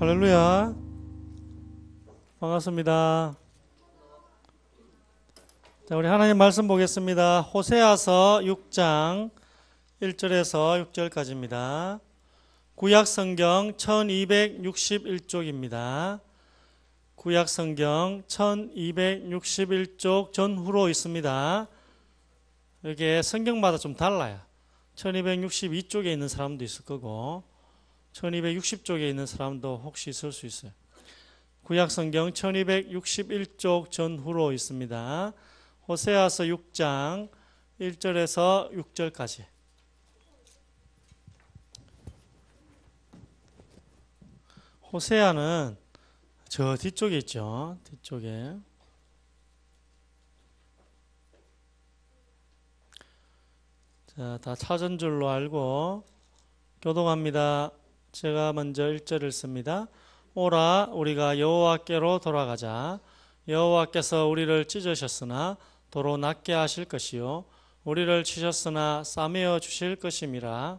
할렐루야. 반갑습니다. 자, 우리 하나님 말씀 보겠습니다. 호세아서 6장 1절에서 6절까지입니다. 구약 성경 1261쪽입니다. 구약 성경 1261쪽 전후로 있습니다. 이게 성경마다 좀 달라요. 1262쪽에 있는 사람도 있을 거고 1260쪽에 있는 사람도 혹시 있을 수 있어요. 구약 성경 1261쪽 전후로 있습니다. 호세아서 6장 1절에서 6절까지. 호세아는 저 뒤쪽에 있죠. 뒤쪽에. 자, 다 찾은 줄로 알고 교독합니다. 제가 먼저 1절을 씁니다. 오라 우리가 여호와께로 돌아가자. 여호와께서 우리를 찢으셨으나 도로 낫게 하실 것이요 우리를 치셨으나 싸매어 주실 것임이라.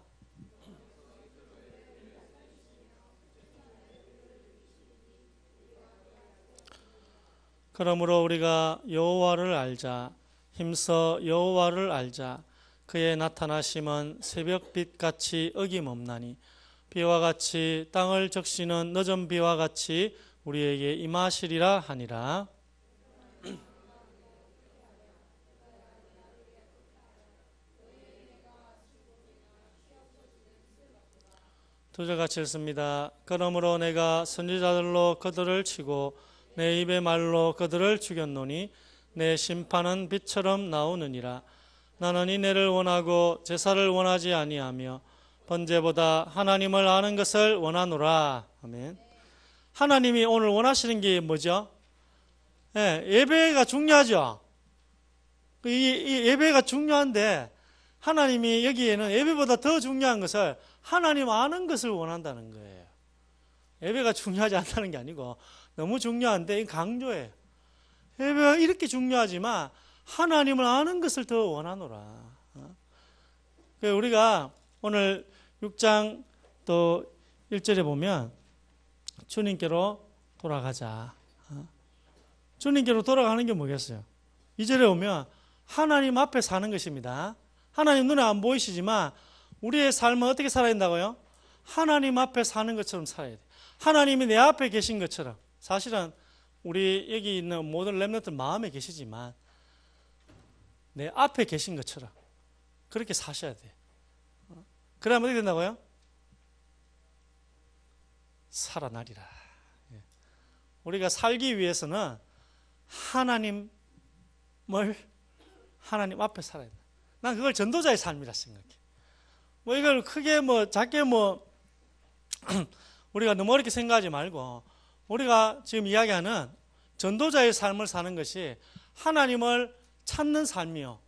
그러므로 우리가 여호와를 알자. 힘써 여호와를 알자. 그의 나타나심은 새벽빛같이 어김없나니 비와 같이 땅을 적시는 늦은 비와 같이 우리에게 임하시리라 하니라. 두 절 같이 읽습니다. 그러므로 내가 선지자들로 그들을 치고 내 입의 말로 그들을 죽였노니 내 심판은 빛처럼 나오느니라. 나는 인애를 원하고 제사를 원하지 아니하며 번제보다 하나님을 아는 것을 원하노라. 아멘. 하나님이 오늘 원하시는 게 뭐죠? 예배가 중요하죠. 이 예배가 중요한데 하나님이 여기에는 예배보다 더 중요한 것을 하나님 아는 것을 원한다는 거예요. 예배가 중요하지 않다는 게 아니고 너무 중요한데 강조해요. 예배가 이렇게 중요하지만 하나님을 아는 것을 더 원하노라. 우리가 오늘 6장 또 1절에 보면 주님께로 돌아가자. 주님께로 돌아가는 게 뭐겠어요? 2절에 오면 하나님 앞에 사는 것입니다. 하나님 눈에 안 보이시지만 우리의 삶은 어떻게 살아야 된다고요? 하나님 앞에 사는 것처럼 살아야 돼. 하나님이 내 앞에 계신 것처럼. 사실은 우리 여기 있는 모든 렘넌트 마음에 계시지만 내 앞에 계신 것처럼 그렇게 사셔야 돼. 그러면 어떻게 된다고요? 살아나리라. 우리가 살기 위해서는 하나님 앞에 살아야 돼. 난 그걸 전도자의 삶이라 생각해. 이걸 크게 작게 우리가 너무 어렵게 생각하지 말고 우리가 지금 이야기하는 전도자의 삶을 사는 것이 하나님을 찾는 삶이요.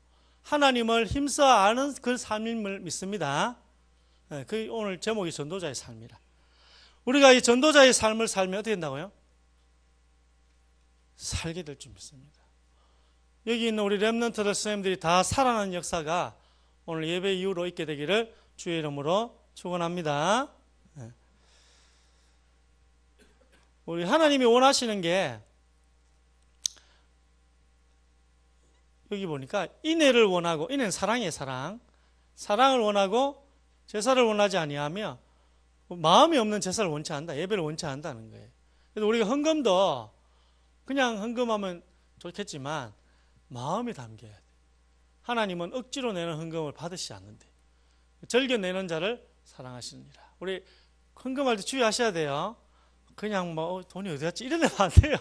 하나님을 힘써 아는 그 삶임을 믿습니다. 그 오늘 제목이 전도자의 삶이라. 우리가 이 전도자의 삶을 살면 어떻게 된다고요? 살게 될 줄 믿습니다. 여기 있는 우리 렘넌트들 선생님들이 다 살아나는 역사가 오늘 예배 이후로 있게 되기를 주의 이름으로 축원합니다. 우리 하나님이 원하시는 게 여기 보니까 인애를 원하고, 인애는 사랑이에요. 사랑을 원하고 제사를 원하지 아니하며 마음이 없는 제사를 원치 않는다. 예배를 원치 않는다는 거예요. 그래서 우리가 헌금도 그냥 헌금하면 좋겠지만 마음이 담겨야 돼. 하나님은 억지로 내는 헌금을 받으시지 않는데 즐겨 내는 자를 사랑하시느니라. 우리 헌금할 때 주의하셔야 돼요. 그냥 돈이 어디 갔지 이런 데면 안 돼요.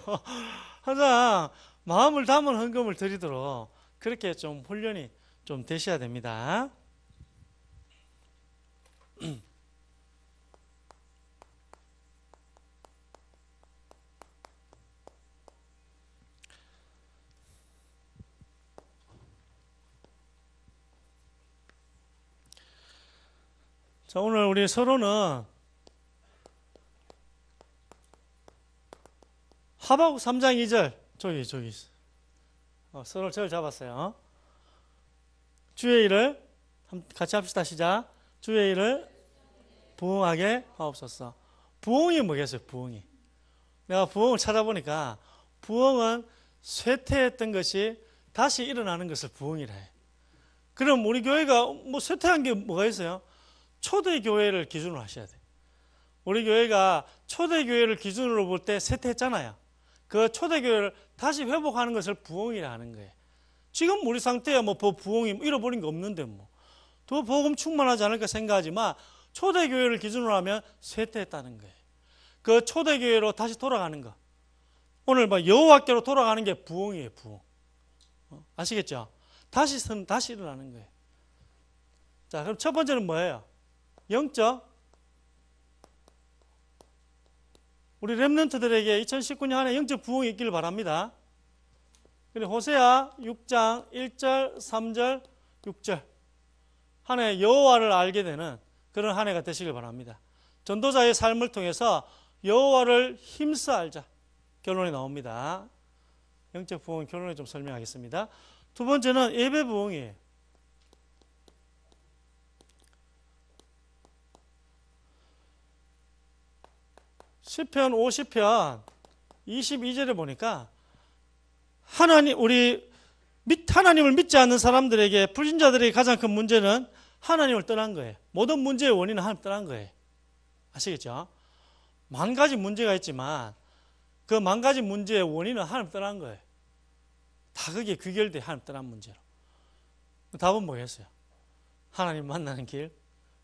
항상 마음을 담은 헌금을 드리도록 그렇게 좀 훈련이 좀 되셔야 됩니다. 자, 오늘 우리 서로는 하박국 3장 2절 저기 서로 절 잡았어요. 주의 일을 같이 합시다. 시작. 주의 일을 부응하게 하옵소서. 부흥이 뭐겠어요? 부흥이. 내가 부흥을 찾아보니까 부흥은 쇠퇴했던 것이 다시 일어나는 것을 부흥이라 해요. 그럼 우리 교회가 뭐 쇠퇴한 게 뭐가 있어요? 초대교회를 기준으로 하셔야 돼요. 우리 교회가 초대교회를 기준으로 볼 때 쇠퇴했잖아요. 그 초대교회를 다시 회복하는 것을 부흥이라 하는 거예요. 지금 우리 상태야 뭐 부흥이 잃어버린 게 없는데 뭐. 더 복음 충만하지 않을까 생각하지만 초대교회를 기준으로 하면 쇠퇴했다는 거예요. 그 초대교회로 다시 돌아가는 거. 오늘 뭐 여호와께로 돌아가는 게 부흥이에요, 부흥. 아시겠죠? 다시 일어나는 거예요. 자, 그럼 첫 번째는 뭐예요? 영적. 우리 렘넌트들에게 2019년 한 해 영적 부흥이 있기를 바랍니다. 그리고 호세아 6장 1절, 3절, 6절. 한 해 여호와를 알게 되는 그런 한 해가 되시길 바랍니다. 전도자의 삶을 통해서 여호와를 힘써 알자. 결론이 나옵니다. 영적 부흥 결론을 좀 설명하겠습니다. 두 번째는 예배 부흥이에요. 시편 50편 22절에 보니까 하나님을 믿지 않는 사람들에게, 불신자들에게 가장 큰 문제는 하나님을 떠난 거예요. 모든 문제의 원인은 하나님 떠난 거예요. 아시겠죠? 만 가지 문제가 있지만 그 만 가지 문제의 원인은 하나님 떠난 거예요. 다 그게 귀결돼, 하나님 떠난 문제로. 답은 뭐였어요? 하나님 만나는 길,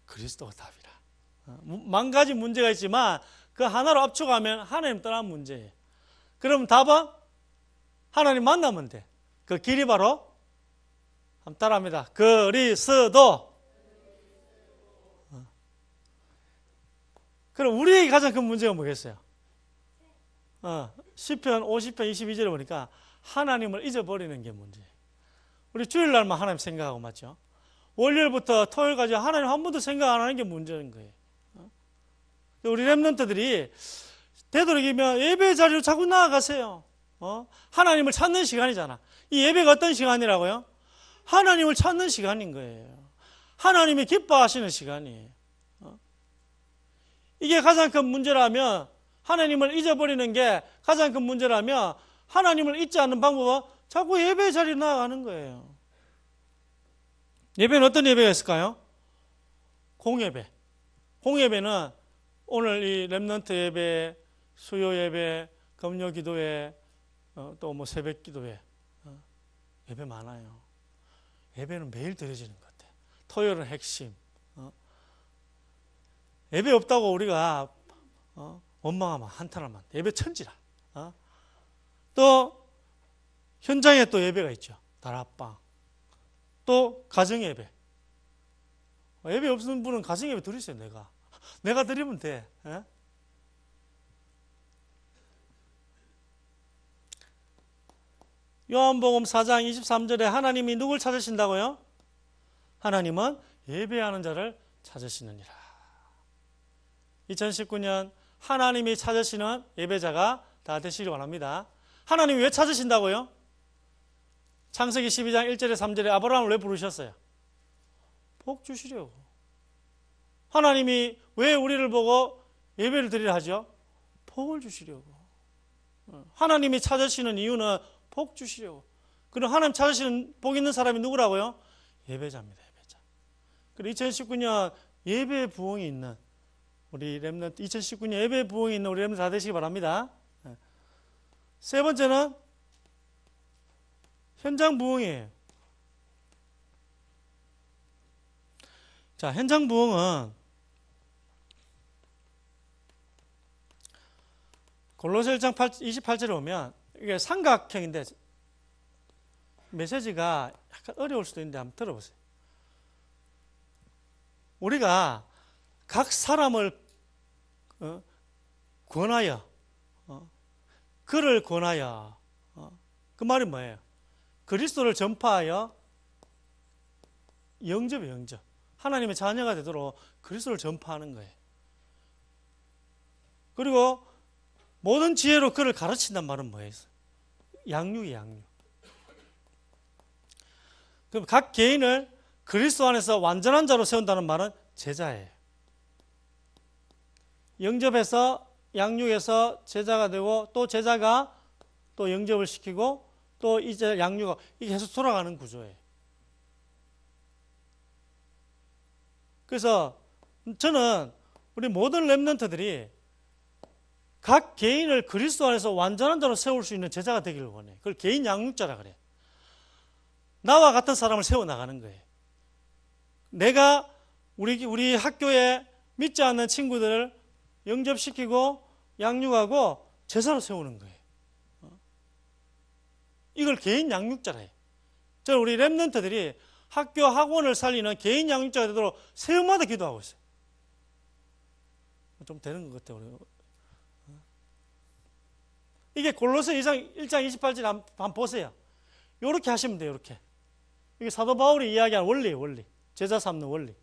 그리스도가 답이라. 만 가지 문제가 있지만 그 하나로 압축하면 하나님 떠난 문제예요. 그럼 답은 하나님 만나면 돼. 그 길이 바로 한번 따라합니다. 그리스도. 그럼 우리에게 가장 큰 문제가 뭐겠어요? 시편 50편 22절에 보니까 하나님을 잊어버리는 게 문제예요. 우리 주일날만 하나님 생각하고, 맞죠? 월요일부터 토요일까지 하나님 한 번도 생각 안 하는 게 문제인 거예요. 우리 렘넌트들이 되도록이면 예배 자리로 자꾸 나아가세요. 하나님을 찾는 시간이잖아. 이 예배가 어떤 시간이라고요? 하나님을 찾는 시간인 거예요. 하나님이 기뻐하시는 시간이에요. 이게 가장 큰 문제라면, 하나님을 잊어버리는 게 가장 큰 문제라면 하나님을 잊지 않는 방법은 자꾸 예배 자리로 나아가는 거예요. 예배는 어떤 예배가 있을까요? 공예배. 공예배는 오늘 이 렘넌트 예배, 수요 예배, 금요 기도회, 또 뭐 새벽 기도회, 예배 많아요. 예배는 매일 드려지는 것 같아요. 토요일은 핵심. 예배 없다고 우리가 원망하면 한탄하면 예배 천지라. 또 현장에 또 예배가 있죠. 다락방. 또 가정 예배. 예배 없는 분은 가정 예배 드리세요. 내가 드리면 돼. 요한복음 4장 23절에 하나님이 누굴 찾으신다고요? 하나님은 예배하는 자를 찾으시느니라. 2019년 하나님이 찾으시는 예배자가 다 되시길 바랍니다. 하나님이 왜 찾으신다고요? 창세기 12장 1절에 3절에 아브라함을 왜 부르셨어요? 복 주시려고. 하나님이 왜 우리를 보고 예배를 드리려 하죠? 복을 주시려고. 하나님이 찾으시는 이유는 복 주시려고. 그럼 하나님 찾으시는 복 있는 사람이 누구라고요? 예배자입니다. 예배자. 그리고 2019년 예배 부흥이 있는 우리 렘넌트, 2019년 예배 부흥이 있는 우리 렘넌트 다 되시기 바랍니다. 세 번째는 현장 부흥이에요. 자, 현장 부흥은 골로새 1장 28절에 보면 이게 삼각형인데 메시지가 약간 어려울 수도 있는데 한번 들어보세요. 우리가 각 사람을 권하여, 그를 권하여, 그 말이 뭐예요? 그리스도를 전파하여 영접이에요, 영접. 하나님의 자녀가 되도록 그리스도를 전파하는 거예요. 그리고 모든 지혜로 그를 가르친단 말은 뭐예요? 양육이 양육. 그럼 각 개인을 그리스도 안에서 완전한 자로 세운다는 말은 제자예요. 영접해서 양육해서 제자가 되고 또 제자가 또 영접을 시키고 또 이제 양육하고 이게 계속 돌아가는 구조예요. 그래서 저는 우리 모든 렘넌트들이 각 개인을 그리스도 안에서 완전한 자로 세울 수 있는 제자가 되기를 원해요. 그걸 개인 양육자라 그래요. 나와 같은 사람을 세워나가는 거예요. 내가 우리 학교에 믿지 않는 친구들을 영접시키고 양육하고 제자로 세우는 거예요. 이걸 개인 양육자라 해요. 저는 우리 렘넌트들이 학교 학원을 살리는 개인 양육자가 되도록 새해마다 기도하고 있어요. 좀 되는 것 같아요. 이게 골로새 1장 28절 한번 보세요. 이렇게 하시면 돼요. 이렇게. 이게 사도 바울이 이야기한 원리예요. 원리. 제자 삼는 원리.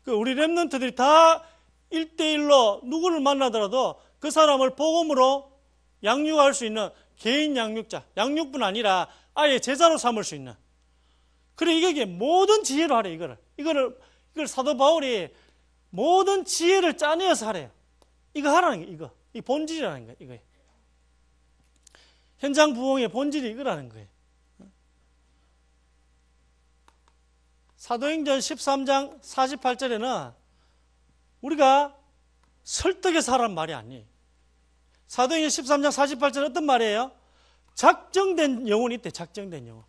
우리 렘넌트들이 다 1대1로 누구를 만나더라도 그 사람을 복음으로 양육할 수 있는 개인 양육자, 양육뿐 아니라 아예 제자로 삼을 수 있는. 그래 이게 모든 지혜로 하래. 이걸 사도 바울이 모든 지혜를 짜내어서 하래요. 이거 하라는 게 이거. 이 본질이라는 거예요. 이거. 현장 부흥의 본질이 이거라는 거예요. 사도행전 13장 48절에는 우리가 설득해서 하라는 말이 아니에요. 사도행전 13장 48절은 어떤 말이에요? 작정된 영혼이 있대. 작정된 영혼.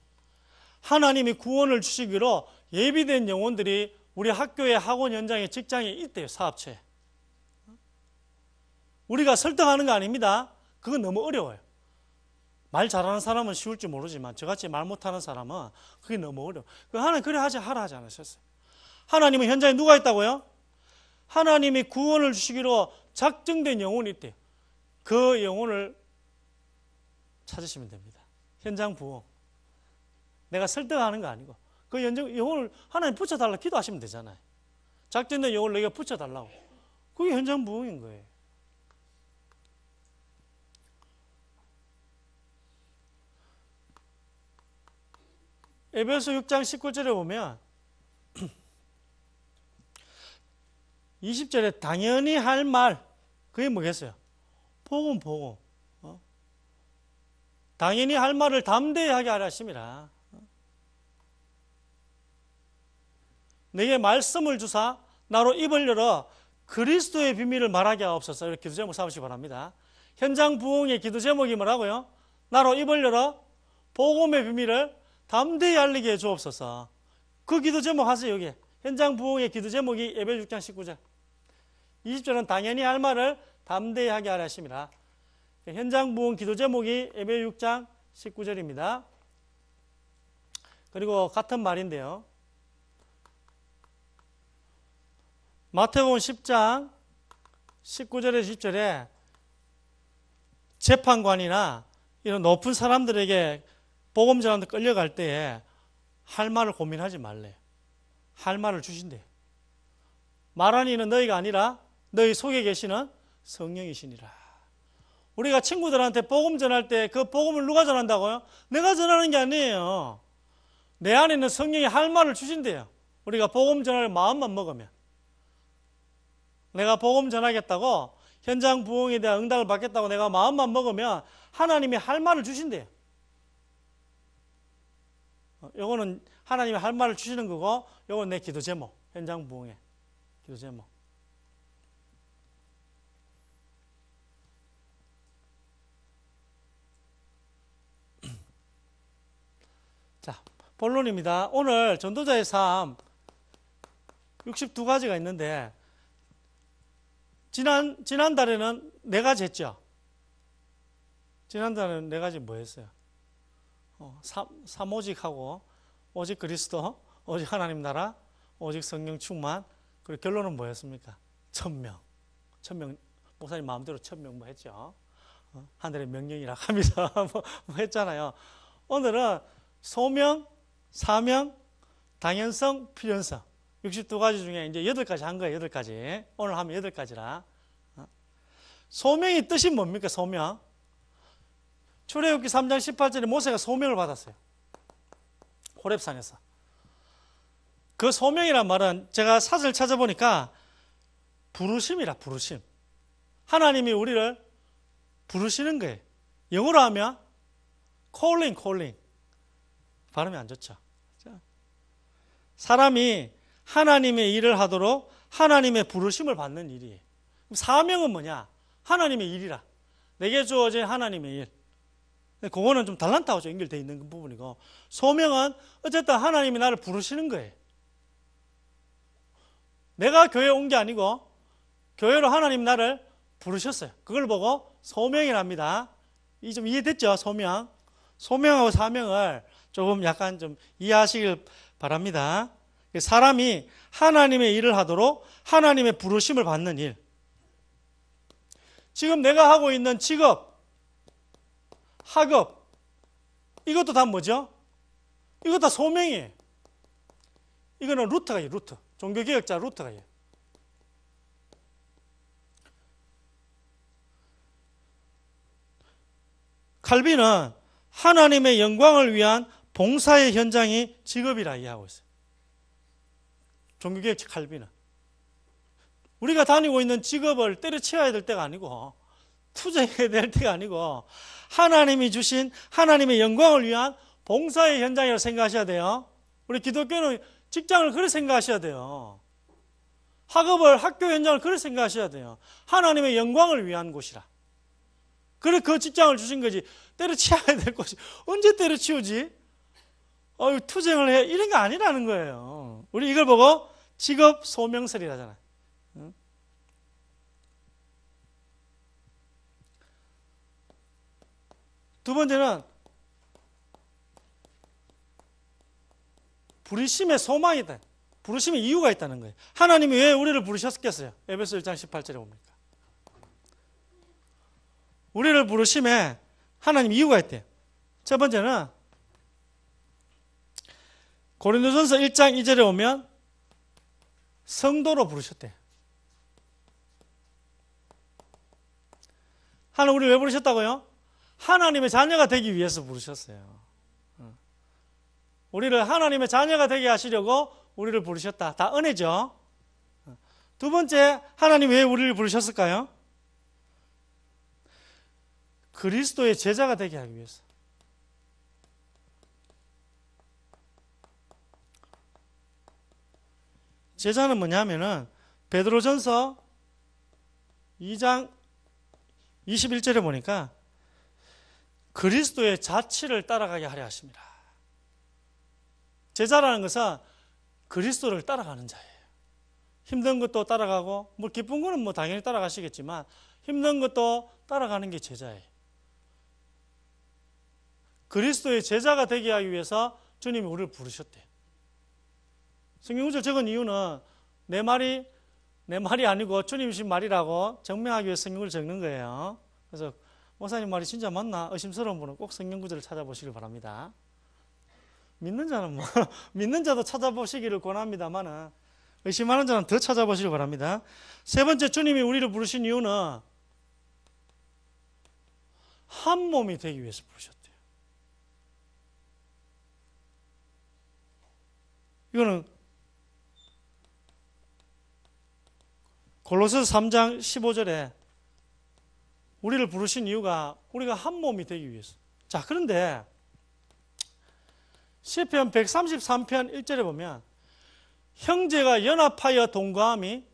하나님이 구원을 주시기로 예비된 영혼들이 우리 학교에 학원 현장에 직장에 있대요. 사업체에. 우리가 설득하는 거 아닙니다. 그건 너무 어려워요. 말 잘하는 사람은 쉬울지 모르지만 저같이 말 못하는 사람은 그게 너무 어려워. 하나님 그래 하라 하지 않으셨어요. 하나님은 현장에 누가 있다고요? 하나님이 구원을 주시기로 작정된 영혼이 있대요. 그 영혼을 찾으시면 됩니다. 현장 부흥. 내가 설득하는 거 아니고 그 영혼을 하나님 붙여달라고 기도하시면 되잖아요. 작정된 영혼을 내가 붙여달라고. 그게 현장 부흥인 거예요. 에베소 6장 19절에 보면 20절에 당연히 할 말, 그게 뭐겠어요? 복음. 당연히 할 말을 담대히 하게 하라 하심이라. 내게 말씀을 주사 나로 입을 열어 그리스도의 비밀을 말하게 하옵소서. 이렇게 기도 제목 삼으시기 바랍니다. 현장 부흥의 기도 제목이 뭐라고요? 나로 입을 열어 복음의 비밀을 담대히 알리게 해 주옵소서. 그 기도 제목 하세요. 여기 현장 부흥의 기도 제목이 에베소 6장 19절. 20절은 당연히 할 말을 담대히 하게 하라 하심이라. 현장 부흥 기도 제목이 에베소 6장 19절입니다. 그리고 같은 말인데요. 마태복음 10장 19절에서 20절에 재판관이나 이런 높은 사람들에게 복음 전하는데 끌려갈 때에 할 말을 고민하지 말래요. 할 말을 주신대요. 말하는 이는 너희가 아니라 너희 속에 계시는 성령이시니라. 우리가 친구들한테 복음 전할 때 그 복음을 누가 전한다고요? 내가 전하는 게 아니에요. 내 안에 있는 성령이 할 말을 주신대요. 우리가 복음 전할 마음만 먹으면. 내가 복음 전하겠다고 현장 부흥에 대한 응답을 받겠다고 내가 마음만 먹으면 하나님이 할 말을 주신대요. 요거는 하나님이 할 말을 주시는 거고, 요건 내 기도 제목, 현장 부흥의 기도 제목. 자, 본론입니다. 오늘 전도자의 삶 62가지가 있는데 지난달에는 4가지 했죠. 지난달에는 4가지 뭐 했어요? 삼오직하고 오직 그리스도, 오직 하나님 나라, 오직 성령 충만. 그리고 결론은 뭐였습니까? 1000명. 목사님 마음대로 1000명 뭐 했죠. 하늘의 명령이라 하면서 뭐 했잖아요. 오늘은 소명, 사명, 당연성, 필연성. 62가지 중에 이제 8가지 한 거예요. 8가지. 오늘 하면 8가지라. 소명의 뜻이 뭡니까? 소명. 출애굽기 3장 18절에 모세가 소명을 받았어요. 호렙산에서. 그 소명이란 말은 제가 사전을 찾아보니까 부르심이라, 부르심. 하나님이 우리를 부르시는 거예요. 영어로 하면 calling. 발음이 안 좋죠. 사람이 하나님의 일을 하도록 하나님의 부르심을 받는 일이에요. 사명은 뭐냐? 하나님의 일이라. 내게 주어진 하나님의 일. 그거는 좀 달란트하고 좀 연결되어 있는 부분이고, 소명은 어쨌든 하나님이 나를 부르시는 거예요. 내가 교회에 온 게 아니고 교회로 하나님 나를 부르셨어요. 그걸 보고 소명이랍니다. 이 좀 이해됐죠? 소명. 소명하고 사명을 조금 약간 좀 이해하시길 바랍니다. 사람이 하나님의 일을 하도록 하나님의 부르심을 받는 일. 지금 내가 하고 있는 직업, 학업, 이것도 다 뭐죠? 이것도 다 소명이에요. 이거는 루트가 있어요. 루트. 종교개혁자 루트가 있어요. 칼빈은 하나님의 영광을 위한 봉사의 현장이 직업이라 이해하고 있어요. 종교개혁자 칼빈은. 우리가 다니고 있는 직업을 때려치워야 될 때가 아니고 투쟁해야 될 때가 아니고 하나님이 주신 하나님의 영광을 위한 봉사의 현장이라고 생각하셔야 돼요. 우리 기독교는 직장을 그렇게 생각하셔야 돼요. 학업을 학교 현장을 그렇게 생각하셔야 돼요. 하나님의 영광을 위한 곳이라. 그래 그 직장을 주신 거지. 때려치워야 될 곳이 언제 때려치우지? 투쟁을 해 이런 게 아니라는 거예요. 우리 이걸 보고 직업 소명설이라잖아요. 두 번째는 부르심의 소망이다. 부르심의 이유가 있다는 거예요. 하나님이 왜 우리를 부르셨겠어요? 에베소 1장 18절에 봅니까? 우리를 부르심에 하나님 이유가 있대요. 첫 번째는 고린도전서 1장 2절에 보면 성도로 부르셨대요. 하나님 우리를 왜 부르셨다고요? 하나님의 자녀가 되기 위해서 부르셨어요. 우리를 하나님의 자녀가 되게 하시려고 우리를 부르셨다. 다 은혜죠. 두 번째, 하나님 왜 우리를 부르셨을까요? 그리스도의 제자가 되게 하기 위해서. 제자는 뭐냐면은 베드로전서 2장 21절에 보니까 그리스도의 자취를 따라가게 하려 하십니다. 제자라는 것은 그리스도를 따라가는 자예요. 힘든 것도 따라가고, 뭐 기쁜 거는 뭐 당연히 따라가시겠지만 힘든 것도 따라가는 게 제자예요. 그리스도의 제자가 되게 하기 위해서 주님이 우리를 부르셨대요. 성경구절 적은 이유는 내 말이 아니고 주님이신 말이라고 증명하기 위해서 성경을 적는 거예요. 그래서 목사님 말이 진짜 맞나 의심스러운 분은 꼭 성경구절을 찾아보시길 바랍니다. 믿는 자는 믿는 자도 찾아보시기를 권합니다만 의심하는 자는 더 찾아보시길 바랍니다. 세 번째, 주님이 우리를 부르신 이유는 한 몸이 되기 위해서 부르셨대요. 이거는 골로새서 3장 15절에 우리를 부르신 이유가 우리가 한 몸이 되기 위해서. 자, 그런데 시편 133편 1절에 보면 형제가 연합하여 동거함이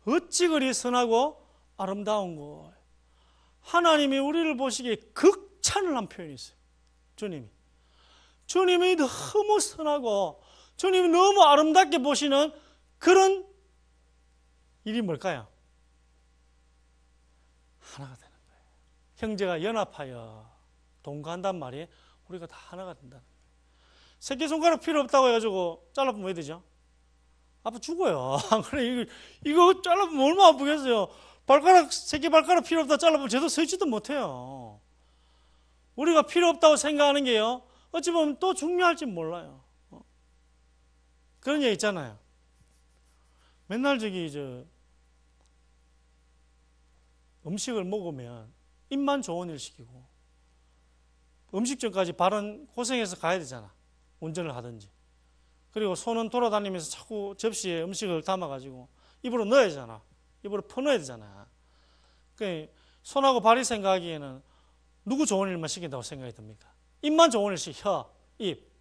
어찌 그리 선하고 아름다운 것. 하나님이 우리를 보시기에 극찬을 한 표현이 있어요. 주님이 너무 선하고 주님이 너무 아름답게 보시는 그런 일이 뭘까요? 하나가 되는 거예요. 형제가 연합하여 동거한단 말이 우리가 다 하나가 된다는 거예요. 새끼손가락 필요 없다고 해가지고 잘라보면 왜 되죠? 아파 죽어요. 그래, 이거 잘라보면 얼마나 아프겠어요. 새끼 발가락 필요 없다 잘라보면 제대로 서지도 못해요. 우리가 필요 없다고 생각하는 게요, 어찌 보면 또 중요할지 몰라요. 그런 얘기 있잖아요. 맨날 음식을 먹으면 입만 좋은 일 시키고 음식점까지 발은 고생해서 가야 되잖아. 운전을 하든지. 그리고 손은 돌아다니면서 자꾸 접시에 음식을 담아가지고 입으로 넣어야 되잖아. 입으로 퍼넣어야 되잖아. 그러니까 손하고 발이 생각하기에는 누구 좋은 일만 시킨다고 생각이 듭니까? 입만 좋은 일 시켜. 입.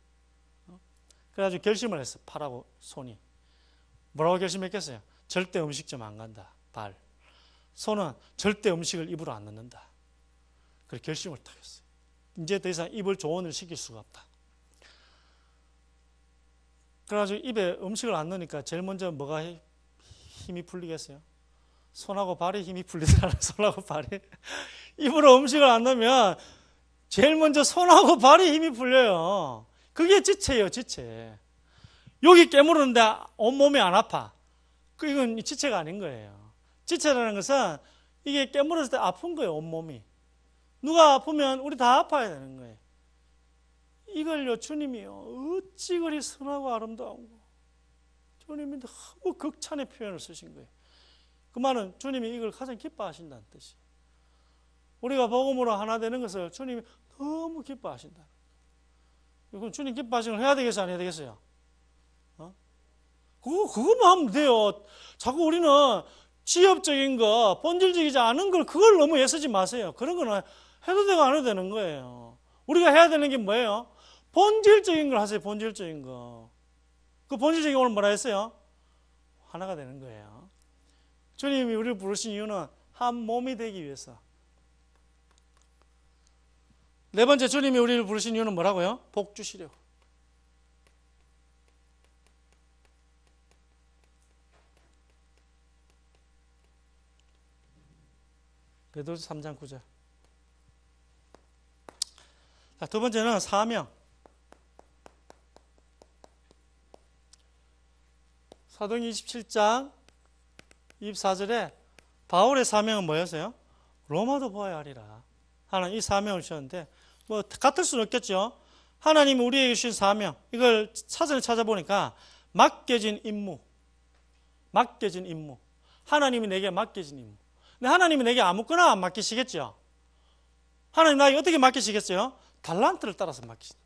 그래가지고 결심을 했어. 팔하고 손이. 뭐라고 결심했겠어요? 절대 음식점 안 간다. 발. 손은 절대 음식을 입으로 안 넣는다. 그렇게 결심을 딱 했어요. 이제 더 이상 입을 좋은 일 시킬 수가 없다. 그래가지고 입에 음식을 안 넣으니까 제일 먼저 뭐가 힘이 풀리겠어요? 손하고 발에 힘이 풀리잖아요. 손하고 발이. 입으로 음식을 안 넣으면 제일 먼저 손하고 발에 힘이 풀려요. 그게 지체예요, 지체. 여기 깨무르는데 온몸이 안 아파. 이건 지체가 아닌 거예요. 지체라는 것은 이게 깨물었을 때 아픈 거예요, 온몸이. 누가 아프면 우리 다 아파야 되는 거예요. 이걸요, 주님이요, 어찌 그리 선하고 아름다운 거. 주님이 너무 극찬의 표현을 쓰신 거예요. 그 말은 주님이 이걸 가장 기뻐하신다는 뜻이에요. 우리가 복음으로 하나 되는 것을 주님이 너무 기뻐하신다. 그럼 주님 기뻐하시는 걸 해야 되겠어요, 안 해야 되겠어요? 그거만 하면 돼요. 자꾸 우리는 지엽적인 거, 본질적이지 않은 걸 그걸 너무 애쓰지 마세요. 그런 거는 해도 되고 안 해도 되는 거예요. 우리가 해야 되는 게 뭐예요? 본질적인 걸 하세요. 본질적인 거. 그 본질적인 걸 오늘 뭐라 했어요? 하나가 되는 거예요. 주님이 우리를 부르신 이유는 한 몸이 되기 위해서. 네 번째, 주님이 우리를 부르신 이유는 뭐라고요? 복 주시려고. 베드로서 3장 9절. 자, 두 번째는 사명. 사도행전 27장 24절에 바울의 사명은 뭐였어요? 로마도 보아야 하리라. 하나님 이 사명을 주셨는데 뭐 같을 수는 없겠죠. 하나님이 우리에게 주신 사명, 이걸 사전에 찾아보니까 맡겨진 임무. 맡겨진 임무. 하나님이 내게 맡겨진 임무. 근데 하나님이 내게 아무거나 안 맡기시겠죠. 하나님 나에게 어떻게 맡기시겠어요? 달란트를 따라서 맡기신다.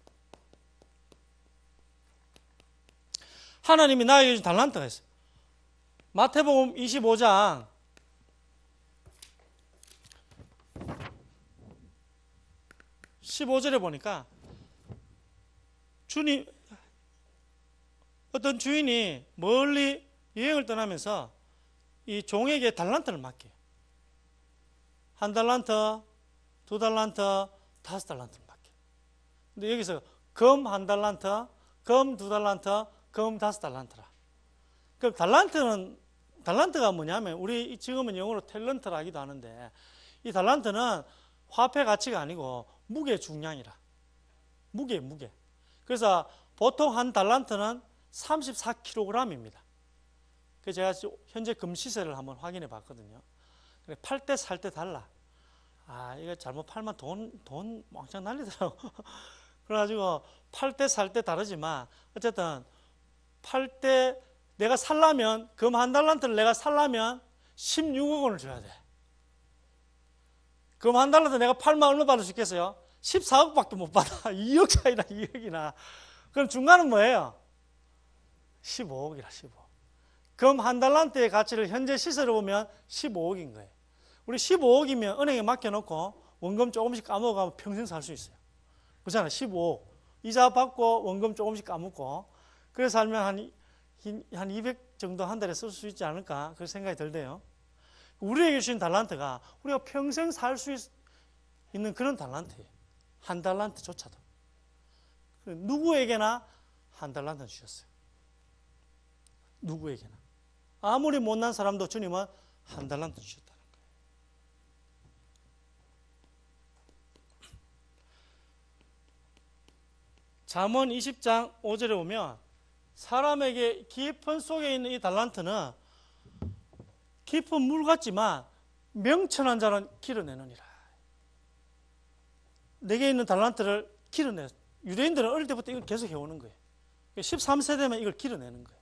하나님이 나에게 주신 달란트가 있어요. 마태복음 25장 15절에 보니까 주님, 어떤 주인이 멀리 여행을 떠나면서 이 종에게 달란트를 맡겨요. 1달란트, 2달란트, 5달란트를 맡겨요. 근데 여기서 금 1달란트, 금 2달란트, 금 5달란트라. 그럼 달란트가 뭐냐면 우리 지금은 영어로 탤런트라 하기도 하는데 이 달란트는 화폐 가치가 아니고 무게 중량이라. 무게. 그래서 보통 1달란트는 34kg입니다. 그래서 제가 현재 금 시세를 한번 확인해 봤거든요. 팔 때 살 때 달라. 이거 잘못 팔면 돈 왕창 날리더라고. 그래가지고 팔 때 살 때 다르지만 어쨌든 팔 때 내가 살려면 금 1달란트를 내가 살려면 16억 원을 줘야 돼. 금 1달란트 내가 팔면 얼마 받을 수 있겠어요? 14억밖에 못 받아. 2억 차이나 2억이나. 그럼 중간은 뭐예요? 15억이라 15억. 금 1달란트의 가치를 현재 시세로 보면 15억인 거예요. 우리 15억이면 은행에 맡겨놓고 원금 조금씩 까먹어가면 평생 살 수 있어요. 그렇잖아요. 15억. 이자 받고 원금 조금씩 까먹고 그래서 살면 한 200 정도 한 달에 쓸 수 있지 않을까 그런 생각이 들대요. 우리에게 주신 달란트가 우리가 평생 살 수 있는 그런 달란트예요. 1달란트조차도. 누구에게나 1달란트 주셨어요. 누구에게나. 아무리 못난 사람도 주님은 1달란트 주셨다는 거예요. 잠언 20장 5절에 보면 사람에게 깊은 속에 있는 이 달란트는 깊은 물 같지만 명철한 자는 길어내느니라. 내게 있는 달란트를 길어내. 유대인들은 어릴 때부터 이걸 계속 해오는 거예요. 13세대면 이걸 길어내는 거예요.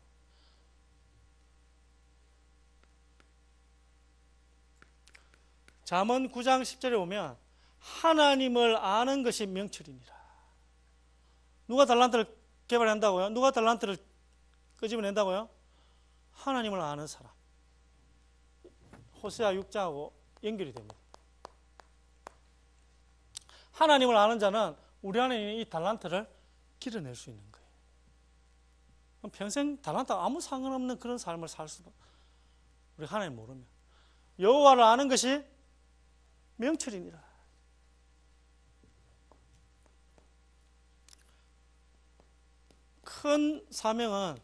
잠언 9장 10절에 보면 하나님을 아는 것이 명철이니라. 누가 달란트를 개발한다고요? 누가 달란트를 끄집어낸다고요? 하나님을 아는 사람. 호세아 6장하고 연결이 됩니다. 하나님을 아는 자는 우리 안에 있는 이 달란트를 길어낼 수 있는 거예요. 그럼 평생 달란트와 아무 상관없는 그런 삶을 살 수가 우리 하나님 모르면. 여호와를 아는 것이 명철이니라. 큰 사명은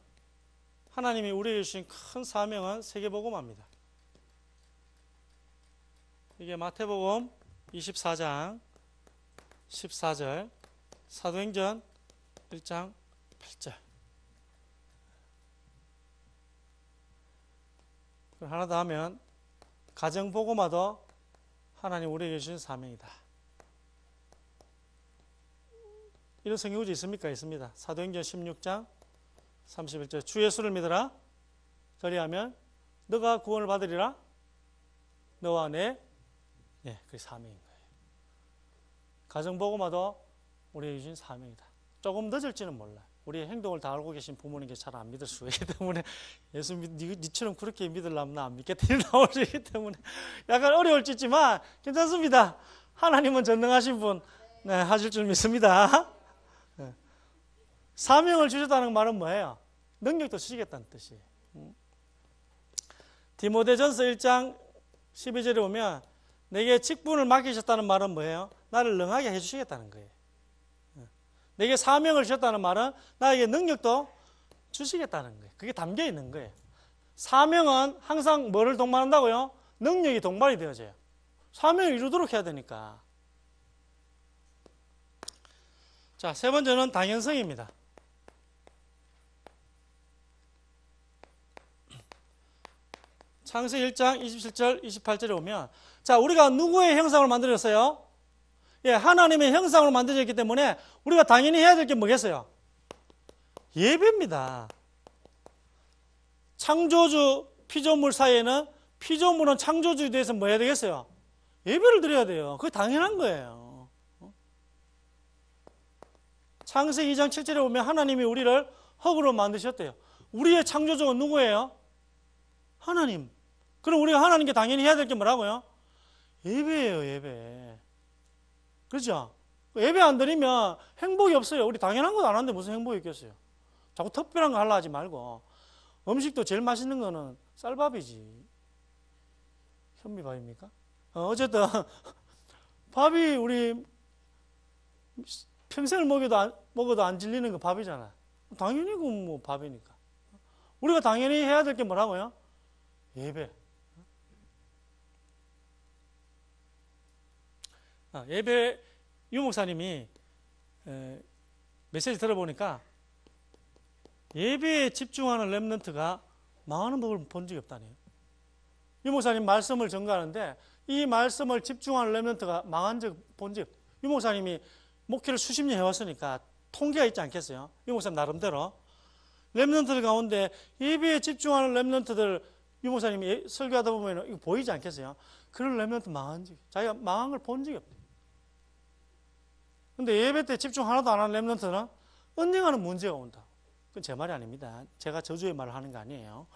하나님이 우리에게 주신 큰 사명은 세계복음화입니다. 이게 마태복음 24장 14절, 사도행전 1장 8절. 하나 더 하면 가정복음화도 하나님 우리에게 주신 사명이다. 이런 성경구절 있습니까? 있습니다. 사도행전 16장 31절. 주 예수를 믿어라. 그리하면 너가 구원을 받으리라. 너와 내 그게 사명인 거예요. 가정복음화도 우리에게 주신 사명이다. 조금 늦을지는 몰라. 우리의 행동을 다 알고 계신 부모님께 잘 안 믿을 수 있기 때문에 예수 니처럼 그렇게 믿으려면 나 안 믿겠다 나오시기 때문에 약간 어려울지 있지만 괜찮습니다. 하나님은 전능하신 분 하실 줄 믿습니다. 사명을 주셨다는 말은 뭐예요? 능력도 주시겠다는 뜻이에요. 디모데전서 1장 12절에 보면 내게 직분을 맡기셨다는 말은 뭐예요? 나를 능하게 해주시겠다는 거예요. 내게 사명을 주셨다는 말은 나에게 능력도 주시겠다는 거예요. 그게 담겨 있는 거예요. 사명은 항상 뭐를 동반한다고요? 능력이 동반이 되어져요. 사명을 이루도록 해야 되니까. 자, 세 번째는 당연성입니다. 창세기 1장 27절 28절에 보면 자, 우리가 누구의 형상을 만들었어요? 하나님의 형상으로 만들어졌기 때문에 우리가 당연히 해야 될 게 뭐겠어요? 예배입니다. 창조주, 피조물 사이에는 피조물은 창조주에 대해서 뭐 해야 되겠어요? 예배를 드려야 돼요. 그게 당연한 거예요. 창세기 2장 7절에 보면 하나님이 우리를 흙으로 만드셨대요. 우리의 창조주가 누구예요? 하나님. 그럼 우리가 하나님께 당연히 해야 될 게 뭐라고요? 예배예요, 예배. 그렇죠? 예배 안 드리면 행복이 없어요. 우리 당연한 것 안 하는데 무슨 행복이 있겠어요? 자꾸 특별한 거 하려 하지 말고 음식도 제일 맛있는 거는 쌀밥이지. 현미밥입니까? 어쨌든 밥이 우리 평생을 먹어도 안 질리는 거 밥이잖아. 당연히 그 뭐 밥이니까. 우리가 당연히 해야 될 게 뭐라고요? 예배. 예배 유 목사님이 메시지 들어보니까 예배에 집중하는 렘넌트가 망하는 법을 본 적이 없다네요. 유 목사님 말씀을 전가하는데 이 말씀을 집중하는 렘넌트가 망한 적 본 적 없어요. 유 목사님이 목회를 수십 년 해왔으니까 통계가 있지 않겠어요? 유 목사님 나름대로 렘넌트들 가운데 예배에 집중하는 렘넌트들 유 목사님이 설교하다 보면 이거 보이지 않겠어요? 그런 렘넌트 망한 적이 자기가 망한 걸 본 적이 없대요. 근데 예배 때 집중 하나도 안 하는 렘넌트는 언젠가는 문제가 온다. 그건 제 말이 아닙니다. 제가 저주의 말을 하는 거 아니에요.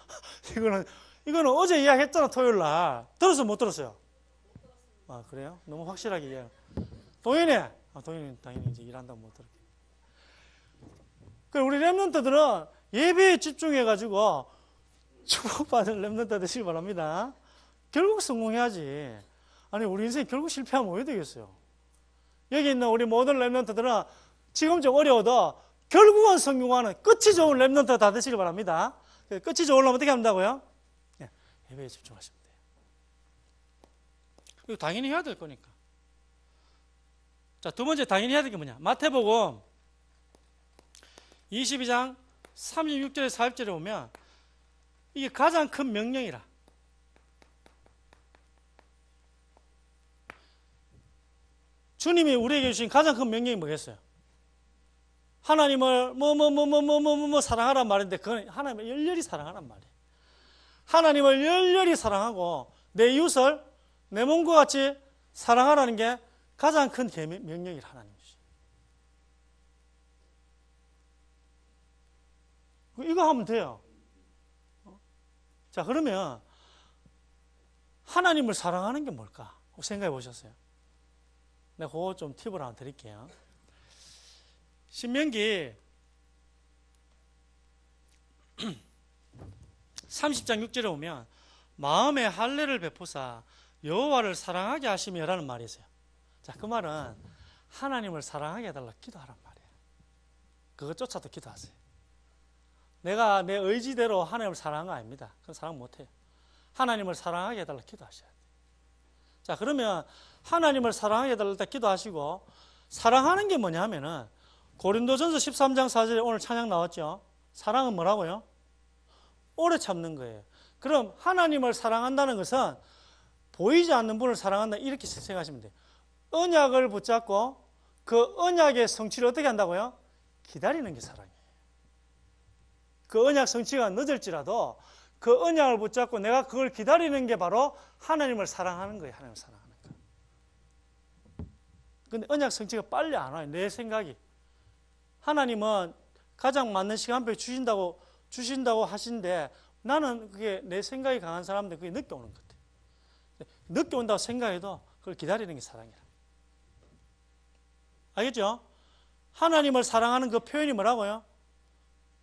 이거는 어제 이야기했잖아, 토요일 날. 들었어요, 못 들었어요? 아, 그래요? 너무 확실하게 이야기. 동현이! 동현이 당연히 이제 일한다고 못 들었겠네. 우리 렘넌트들은 예배에 집중해가지고 축복받은 렘넌트 되시기 바랍니다. 결국 성공해야지. 아니, 우리 인생이 결국 실패하면 왜 되겠어요? 여기 있는 우리 모든 렘넌트들은 지금 좀 어려워도 결국은 성공하는 끝이 좋은 렘넌트가 다 되시길 바랍니다. 끝이 좋으려면 어떻게 한다고요? 예배에 집중하시면 돼요. 이거 당연히 해야 될 거니까. 자, 두 번째 당연히 해야 될 게 뭐냐? 마태복음 22장 36절에 40절에 보면 이게 가장 큰 명령이라. 주님이 우리에게 주신 가장 큰 명령이 뭐겠어요? 하나님을 사랑하란 말인데 그건 하나님을 열렬히 사랑하란 말이에요. 하나님을 열렬히 사랑하고 내 이웃을 내 몸과 같이 사랑하라는 게 가장 큰 명령이라 하나님이시. 이거 하면 돼요. 자, 그러면 하나님을 사랑하는 게 뭘까? 생각해 보셨어요? 내가 그거 좀 팁을 하나 드릴게요. 신명기 30장 6절에 보면 마음에 할례를 베푸사 여호와를 사랑하게 하시며라는 말이 있어요. 자, 그 말은 하나님을 사랑하게 해달라 기도하란 말이에요. 그거 쫓아도 기도하세요. 내가 내 의지대로 하나님을 사랑한 거 아닙니다. 그건 사랑 못해요. 하나님을 사랑하게 해달라 기도하셔야 돼요. 자, 그러면 하나님을 사랑하게 해달라 기도하시고, 사랑하는 게 뭐냐면은 고린도전서 13장 4절에 오늘 찬양 나왔죠. 사랑은 뭐라고요? 오래 참는 거예요. 그럼 하나님을 사랑한다는 것은 보이지 않는 분을 사랑한다, 이렇게 생각하시면 돼요. 언약을 붙잡고 그 언약의 성취를 어떻게 한다고요? 기다리는 게 사랑이에요. 그 언약 성취가 늦을지라도 그 언약을 붙잡고 내가 그걸 기다리는 게 바로 하나님을 사랑하는 거예요. 하나님을 사랑하는 거. 근데 언약 성취가 빨리 안 와요. 내 생각이. 하나님은 가장 맞는 시간표에 주신다고 하신데, 나는 그게 내 생각이 강한 사람인데 그게 늦게 오는 것 같아요. 늦게 온다고 생각해도 그걸 기다리는 게 사랑이라. 알겠죠? 하나님을 사랑하는 그 표현이 뭐라고요?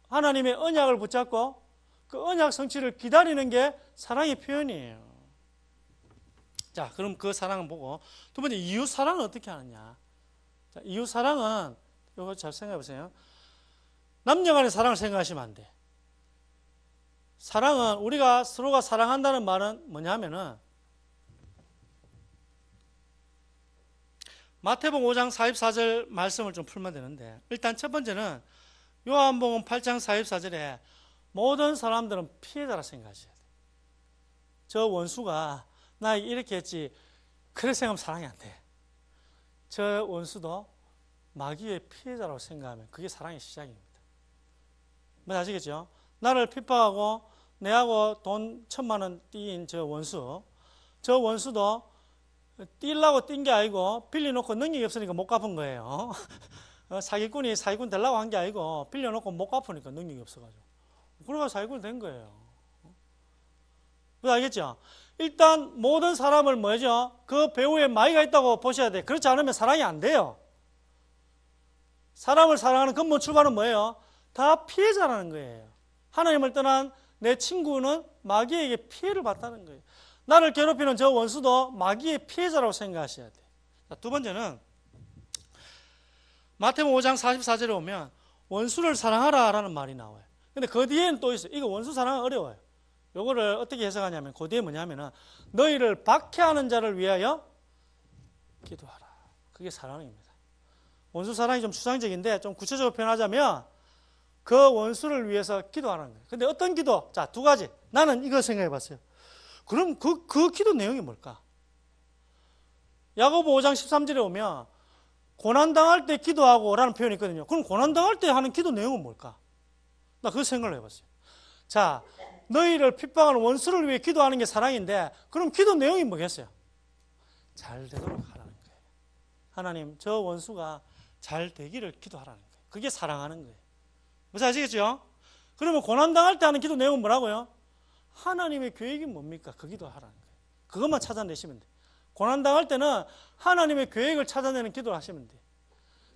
하나님의 언약을 붙잡고 그 언약 성취를 기다리는 게 사랑의 표현이에요. 자, 그럼 그 사랑은 보고, 두 번째, 이웃 사랑은 어떻게 하느냐? 자, 이웃 사랑은 이거 잘 생각해 보세요. 남녀 간의 사랑을 생각하시면 안 돼. 사랑은, 우리가 서로가 사랑한다는 말은 뭐냐면은 마태복음 5장 44절 말씀을 좀 풀면 되는데, 일단 첫 번째는 요한복음 8장 44절에 모든 사람들은 피해자라 생각하셔야 돼요. 저 원수가 나에게 이렇게 했지, 그래 생각하면 사랑이 안 돼. 저 원수도 마귀의 피해자라고 생각하면 그게 사랑의 시작입니다. 뭐 아시겠죠? 나를 핍박하고 내하고 돈 1,000만 원 띄인 저 원수도 띄려고 띈 게 아니고 빌려놓고 능력이 없으니까 못 갚은 거예요. 사기꾼이 사기꾼 되려고 한 게 아니고 빌려놓고 못 갚으니까 능력이 없어가지고 그래가 사기꾼이 된 거예요. 알겠죠? 일단 모든 사람을 뭐죠? 그 배후에 마귀가 있다고 보셔야 돼. 그렇지 않으면 사랑이 안 돼요. 사람을 사랑하는 근본 출발은 뭐예요? 다 피해자라는 거예요. 하나님을 떠난 내 친구는 마귀에게 피해를 봤다는 거예요. 나를 괴롭히는 저 원수도 마귀의 피해자라고 생각하셔야 돼요. 두 번째는 마태복음 5장 44절에 보면 원수를 사랑하라 라는 말이 나와요. 근데 그 뒤에는 또 있어요. 이거 원수 사랑은 어려워요. 요거를 어떻게 해석하냐면 그 뒤에 뭐냐면은 너희를 박해하는 자를 위하여 기도하라. 그게 사랑입니다. 원수 사랑이 좀 추상적인데 좀 구체적으로 표현하자면 그 원수를 위해서 기도하는 거예요. 근데 어떤 기도? 자, 두 가지. 나는 이거 생각해 봤어요. 그럼 그 기도 내용이 뭘까? 야고보 5장 13절에 오면 고난당할 때 기도하고 라는 표현이 있거든요. 그럼 고난당할 때 하는 기도 내용은 뭘까? 나 그 생각을 해봤어요. 자, 너희를 핍박하는 원수를 위해 기도하는 게 사랑인데 그럼 기도 내용이 뭐겠어요? 잘 되도록 하라는 거예요. 하나님, 저 원수가 잘 되기를 기도하라는 거예요. 그게 사랑하는 거예요. 무슨 아시겠죠? 그러면 고난당할 때 하는 기도 내용은 뭐라고요? 하나님의 계획이 뭡니까? 그 기도 하라는 거예요. 그것만 찾아내시면 돼요. 고난당할 때는 하나님의 계획을 찾아내는 기도를 하시면 돼요.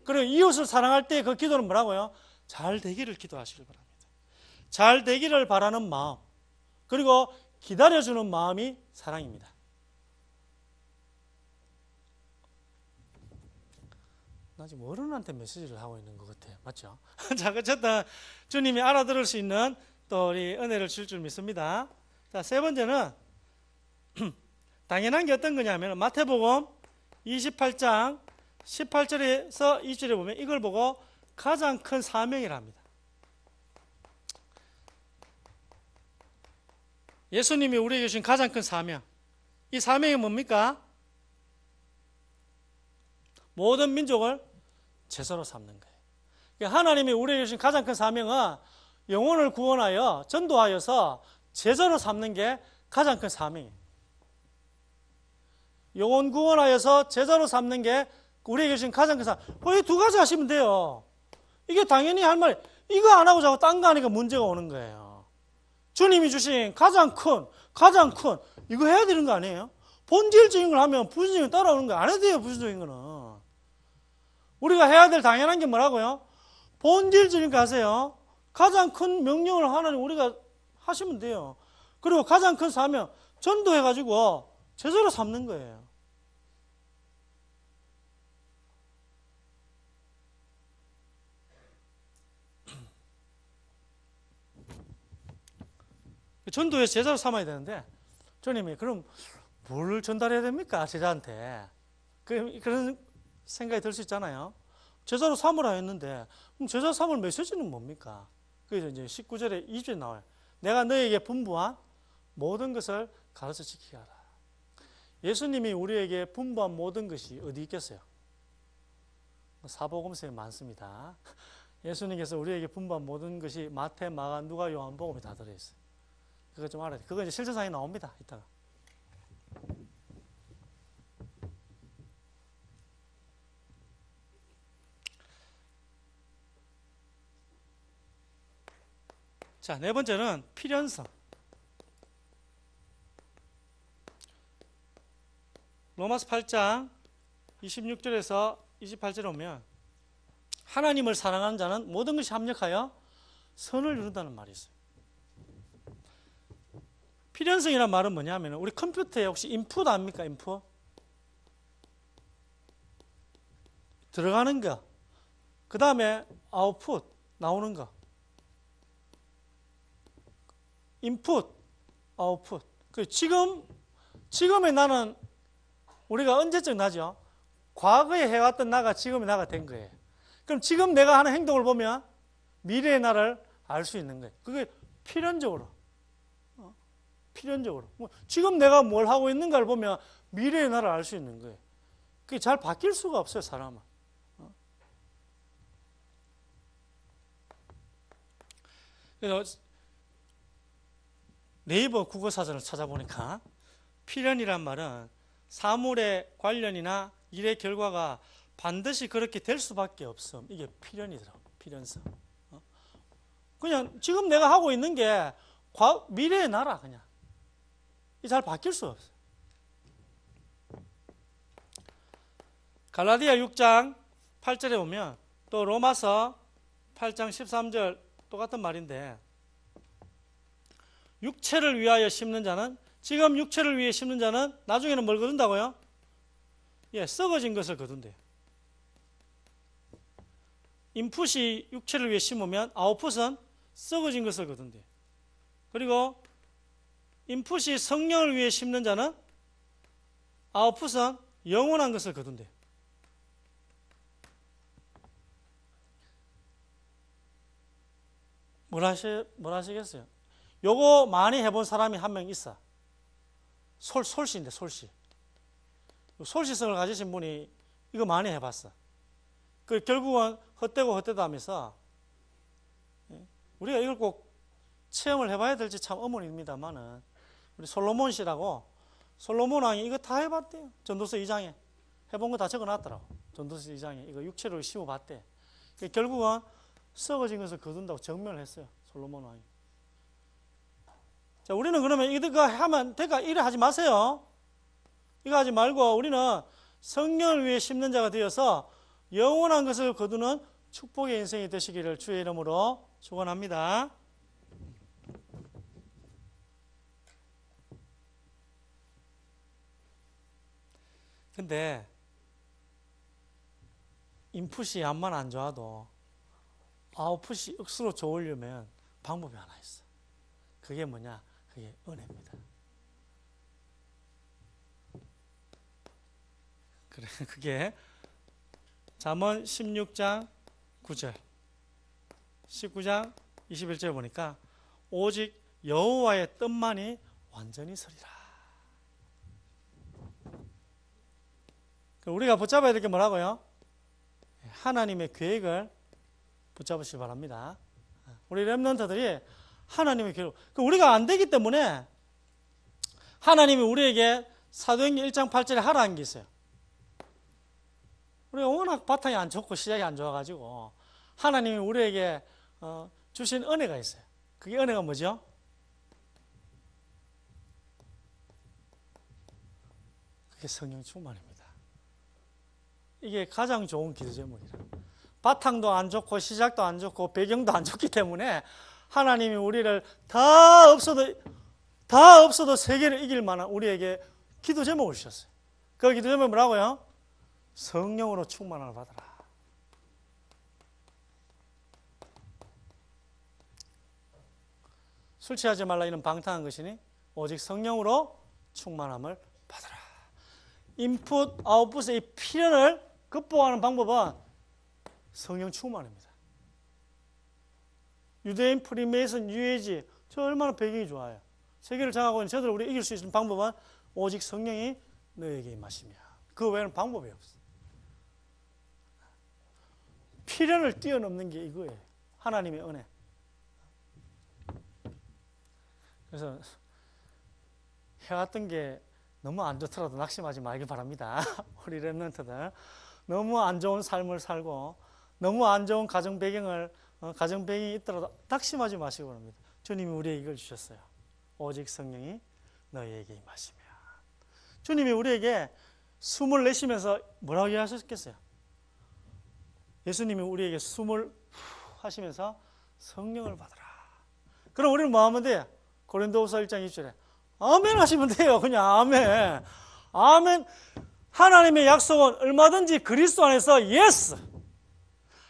그리고 이웃을 사랑할 때 그 기도는 뭐라고요? 잘 되기를 기도하시길 바랍니다. 잘 되기를 바라는 마음, 그리고 기다려주는 마음이 사랑입니다. 나 지금 어른한테 메시지를 하고 있는 것 같아요. 맞죠? 자, 어쨌든 주님이 알아들을 수 있는 또 우리 은혜를 줄 줄 믿습니다. 자, 세 번째는 당연한 게 어떤 거냐면 마태복음 28장 18절에서 20절에 보면 이걸 보고 가장 큰 사명이랍니다. 예수님이 우리에게 주신 가장 큰 사명. 이 사명이 뭡니까? 모든 민족을 제사로 삼는 거예요. 그러니까 하나님이 우리에게 주신 가장 큰 사명은 영혼을 구원하여 전도하여서 제사로 삼는 게 가장 큰 사명이에요. 영혼 구원하여서 제사로 삼는 게 우리에게 주신 가장 큰 사명. 이 두 가지 하시면 돼요. 이게 당연히 할 말. 이거 안 하고 자꾸 딴 거 하니까 문제가 오는 거예요. 주님이 주신 가장 큰 이거 해야 되는 거 아니에요? 본질적인 걸 하면 부수적인 거 따라오는 거 안 해도 돼요. 부수적인 거는 우리가 해야 될 당연한 게 뭐라고요? 본질적인 거 하세요. 가장 큰 명령을 하나님 우리가 하시면 돼요. 그리고 가장 큰 사명 전도해가지고 제자로 삼는 거예요. 전도해서 제자로 삼아야 되는데 주님이 그럼 뭘 전달해야 됩니까? 제자한테. 그런 생각이 들 수 있잖아요. 제자로 삼으라 했는데 그럼 제자 삼을 메시지는 뭡니까? 그래서 이제 19절에 2절에 나와요. 내가 너에게 분부한 모든 것을 가르쳐 지키게 하라. 예수님이 우리에게 분부한 모든 것이 어디 있겠어요? 사복음서에 많습니다. 예수님께서 우리에게 분부한 모든 것이 마태, 마가, 누가, 요한복음에 다 들어있어요. 그거 좀 알아야 돼요. 그거 이제 실제상에 나옵니다. 이따가. 자, 네 번째는 필연성. 로마서 8장 26절에서 28절에 오면 하나님을 사랑하는 자는 모든 것이 합력하여 선을 이룬다는 말이 있어요. 필연성이란 말은 뭐냐면 우리 컴퓨터에 혹시 인풋 압니까? 인풋? 들어가는 거. 그 다음에 아웃풋 나오는 거. 인풋, 아웃풋. 지금의 나는 우리가 언제쯤 나죠? 과거에 해왔던 나가 지금의 나가 된 거예요. 그럼 지금 내가 하는 행동을 보면 미래의 나를 알 수 있는 거예요. 그게 필연적으로. 지금 내가 뭘 하고 있는가를 보면 미래의 나를 알 수 있는 거예요. 그게 잘 바뀔 수가 없어요, 사람은. 그래서 네이버 국어사전을 찾아보니까 필연이란 말은 사물의 관련이나 일의 결과가 반드시 그렇게 될 수밖에 없음. 이게 필연이더라고. 필연성. 그냥 지금 내가 하고 있는 게 미래의 나라 그냥. 이게 잘 바뀔 수 없어요. 갈라디아 6장 8절에 보면 또 로마서 8장 13절 똑같은 말인데 육체를 위하여 심는 자는 지금 육체를 위해 심는 자는 나중에는 뭘 거둔다고요? 예, 썩어진 것을 거둔대요. 인풋이 육체를 위해 심으면 아웃풋은 썩어진 것을 거둔대요. 그리고 인풋이 성령을 위해 심는 자는 아웃풋은 영원한 것을 거둔대요. 뭘 하시겠어요? 요거 많이 해본 사람이 한 명 있어. 솔씨인데, 솔씨. 솔씨성을 가지신 분이 이거 많이 해봤어. 그 결국은 헛되고 하면서 우리가 이걸 꼭 체험을 해봐야 될지 참 의문입니다만은 우리 솔로몬 씨라고 솔로몬 왕이 이거 다 해봤대요. 전도서 2장에 해본 거 다 적어놨더라고. 전도서 2장에 이거 육체로 심어봤대. 결국은 썩어진 것을 거둔다고 정면을 했어요. 솔로몬 왕이. 자, 우리는 그러면 이거 하면 될까? 이래 하지 마세요. 이거 하지 말고 우리는 성령을 위해 심는 자가 되어서 영원한 것을 거두는 축복의 인생이 되시기를 주의 이름으로 축원합니다. 근데 인풋이 암만 안 좋아도 아웃풋이 억수로 좋으려면 방법이 하나 있어. 그게 뭐냐? 그게 은혜입니다. 그래, 그게 잠언 16장 9절 19장 21절 보니까 오직 여호와의 뜻만이 완전히 서리라. 우리가 붙잡아야 될 게 뭐라고요? 하나님의 계획을 붙잡으시기 바랍니다. 우리 렘넌트들이 하나님의 계획, 우리가 안 되기 때문에 하나님이 우리에게 사도행전 1장 8절에 하라는 게 있어요. 우리가 워낙 바탕이 안 좋고 시작이 안 좋아가지고 하나님이 우리에게 주신 은혜가 있어요. 그게 은혜가 뭐죠? 그게 성령 충만입니다. 이게 가장 좋은 기도 제목이라. 바탕도 안 좋고 시작도 안 좋고 배경도 안 좋기 때문에 하나님이 우리를 다 없어도 세계를 이길 만한 우리에게 기도 제목을 주셨어요. 그 기도 제목이 뭐라고요? 성령으로 충만함을 받아라. 술 취하지 말라 이는 방탕한 것이니 오직 성령으로 충만함을 받아라. 인풋, 아웃풋의 이 필연을 극복하는 방법은 성령 충만입니다. 유대인, 프리메이슨, 유해지, 저 얼마나 배경이 좋아요. 세계를 장악하고 있는 저들을 우리 이길 수 있는 방법은 오직 성령이 너에게 임하시며 그 외에는 방법이 없어요. 필연을 뛰어넘는 게 이거예요. 하나님의 은혜. 그래서 해왔던 게 너무 안 좋더라도 낙심하지 말길 바랍니다. 우리 렘넌트들 너무 안 좋은 삶을 살고 너무 안 좋은 가정 배경이 있더라도 낙심하지 마시기 바랍니다. 주님이 우리에게 이걸 주셨어요. 오직 성령이 너희에게 임하시며. 주님이 우리에게 숨을 내쉬면서 뭐라고 하셨겠어요? 예수님이 우리에게 숨을 하시면서 성령을 받으라. 그럼 우리는 뭐 하면 돼요? 고린도후서 1장 20절에 아멘 하시면 돼요. 그냥 아멘. 아멘. 하나님의 약속은 얼마든지 그리스도 안에서 예스.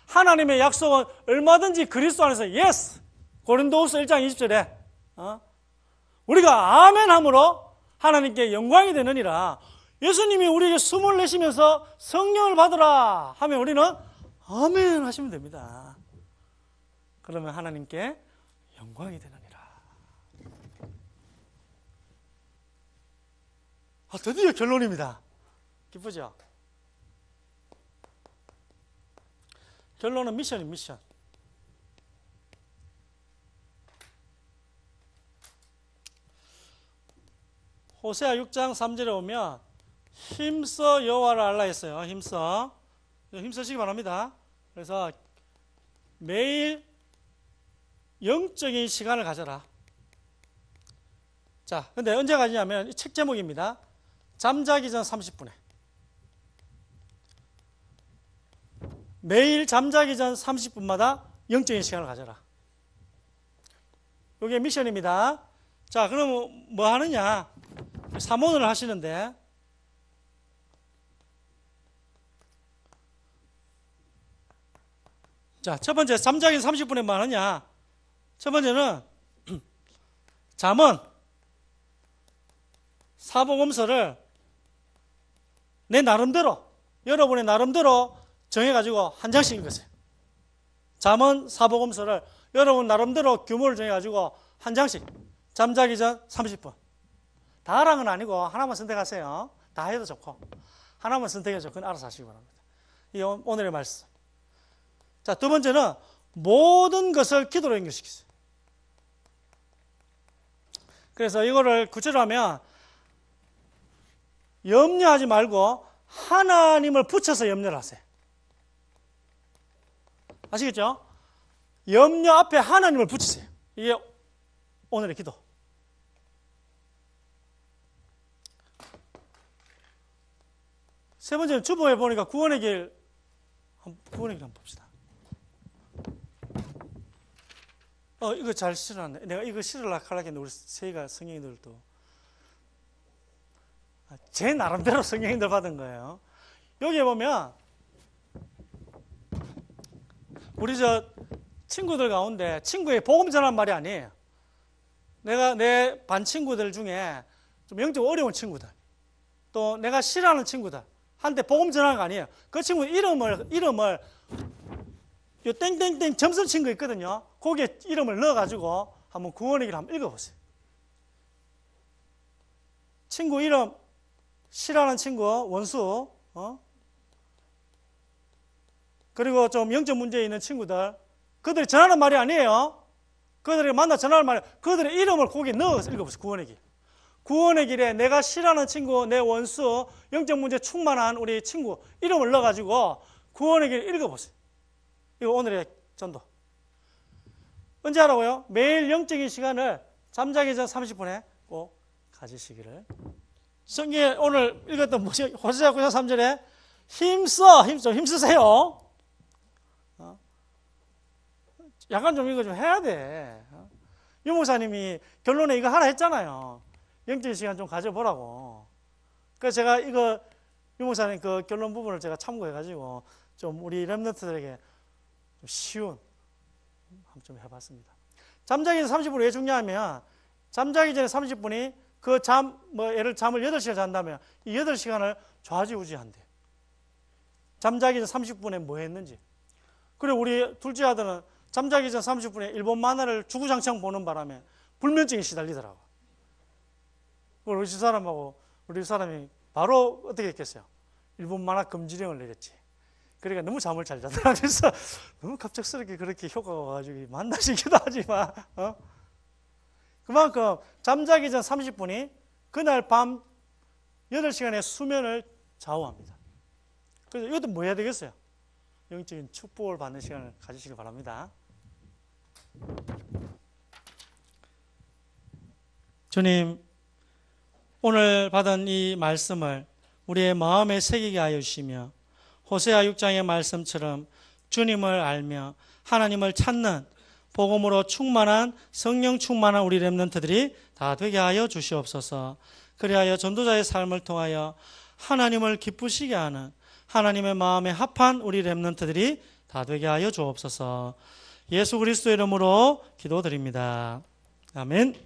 하나님의 약속은 얼마든지 그리스도 안에서 예스. 고린도후서 1장 20절에 우리가 아멘 함으로 하나님께 영광이 되느니라. 예수님이 우리에게 숨을 내쉬면서 성령을 받으라 하면 우리는 아멘 하시면 됩니다. 그러면 하나님께 영광이 되느니라. 드디어 결론입니다. 기쁘죠? 결론은 미션입니다. 미션. 호세아 6장 3절에 오면 힘써 여호와를 알라 했어요. 힘쓰시기 바랍니다. 그래서 매일 영적인 시간을 가져라. 자, 근데 언제 가지냐면 책 제목입니다. 잠자기 전 30분에. 매일 잠자기 전 30분마다 영적인 시간을 가져라. 이게 미션입니다. 자, 그럼 뭐 하느냐? 사모를 하시는데 자, 첫 번째 잠자기 30분에 뭐 하느냐? 첫 번째는 잠언 사복음서를 내 나름대로 여러분의 나름대로 정해가지고 한 장씩 읽으세요. 잠언 사복음서를 여러분 나름대로 규모를 정해가지고 한 장씩 잠자기 전 30분 다라는 건 아니고 하나만 선택하세요. 다 해도 좋고 하나만 선택해서 그건 알아서 하시기 바랍니다. 이 오늘의 말씀. 자, 두 번째는 모든 것을 기도로 연결시키세요. 그래서 이거를 구체로 하면 염려하지 말고 하나님을 붙여서 염려를 하세요. 아시겠죠? 염려 앞에 하나님을 붙이세요. 이게 오늘의 기도. 세 번째는 주보에 보니까 구원의 길 한번 봅시다. 이거 잘 실어놨네. 내가 이거 실으려고 하려고 우리 세이가 성령님들도 제 나름대로 성령님들 받은 거예요. 여기에 보면 우리 친구들 가운데 친구의 복음 전하는 말이 아니에요. 내가 내 반 친구들 중에 좀 영적으로 어려운 친구들 또 내가 싫어하는 친구들 한테 복음 전하는 거 아니에요. 그 친구 이름을 요 땡땡땡 점수 친 거 있거든요. 거기에 이름을 넣어가지고 한번 구원의 길 한번 읽어보세요. 친구 이름 싫어하는 친구 원수 그리고 좀 영적 문제 있는 친구들 그들이 전하는 말이 아니에요. 그들이 만나 전하는 말이 그들의 이름을 거기에 넣어서 읽어보세요. 구원의 길. 구원의 길에 내가 싫어하는 친구 내 원수 영적 문제 충만한 우리 친구 이름을 넣어가지고 구원의 길 읽어보세요. 이거 오늘의 전도. 언제 하라고요? 매일 영적인 시간을 잠자기 전 30분에 꼭 가지시기를. 성경에 오늘 읽었던 뭐지? 호세아 9장 3절에 힘쓰세요. 약간 좀 이거 좀 해야 돼. 유 목사님이 결론에 이거 하라 했잖아요. 영적인 시간 좀 가져보라고. 그래서 제가 이거 유 목사님 그 결론 부분을 제가 참고해가지고 좀 우리 렘넌트들에게 좀 쉬운 한번 좀 해봤습니다. 잠자기 전 30분 왜 중요하면 잠자기 전에 30분이 그 예를 잠을 8시간 잔다면 이 8시간을 좌지우지한대. 잠자기 전 30분에 뭐 했는지. 그리고 우리 둘째 아들은 잠자기 전 30분에 일본 만화를 주구장창 보는 바람에 불면증에 시달리더라고. 우리 집사람하고 우리 집사람이 바로 어떻게 했겠어요? 일본 만화 금지령을 내렸지. 그러니까 너무 잠을 잘 자더라. 그래서 너무 갑작스럽게 그렇게 효과가 와가지고 만나시기도 하지만 그만큼 잠자기 전 30분이 그날 밤 8시간의 수면을 좌우합니다. 그래서 이것도 뭐 해야 되겠어요? 영적인 축복을 받는 시간을 가지시기 바랍니다. 주님, 오늘 받은 이 말씀을 우리의 마음에 새기게 하여 주시며 호세아 6장의 말씀처럼 주님을 알며 하나님을 찾는 복음으로 충만한 성령 충만한 우리 렘넌트들이 다 되게 하여 주시옵소서. 그리하여 전도자의 삶을 통하여 하나님을 기쁘시게 하는 하나님의 마음에 합한 우리 렘넌트들이 다 되게 하여 주옵소서. 예수 그리스도의 이름으로 기도드립니다. 아멘.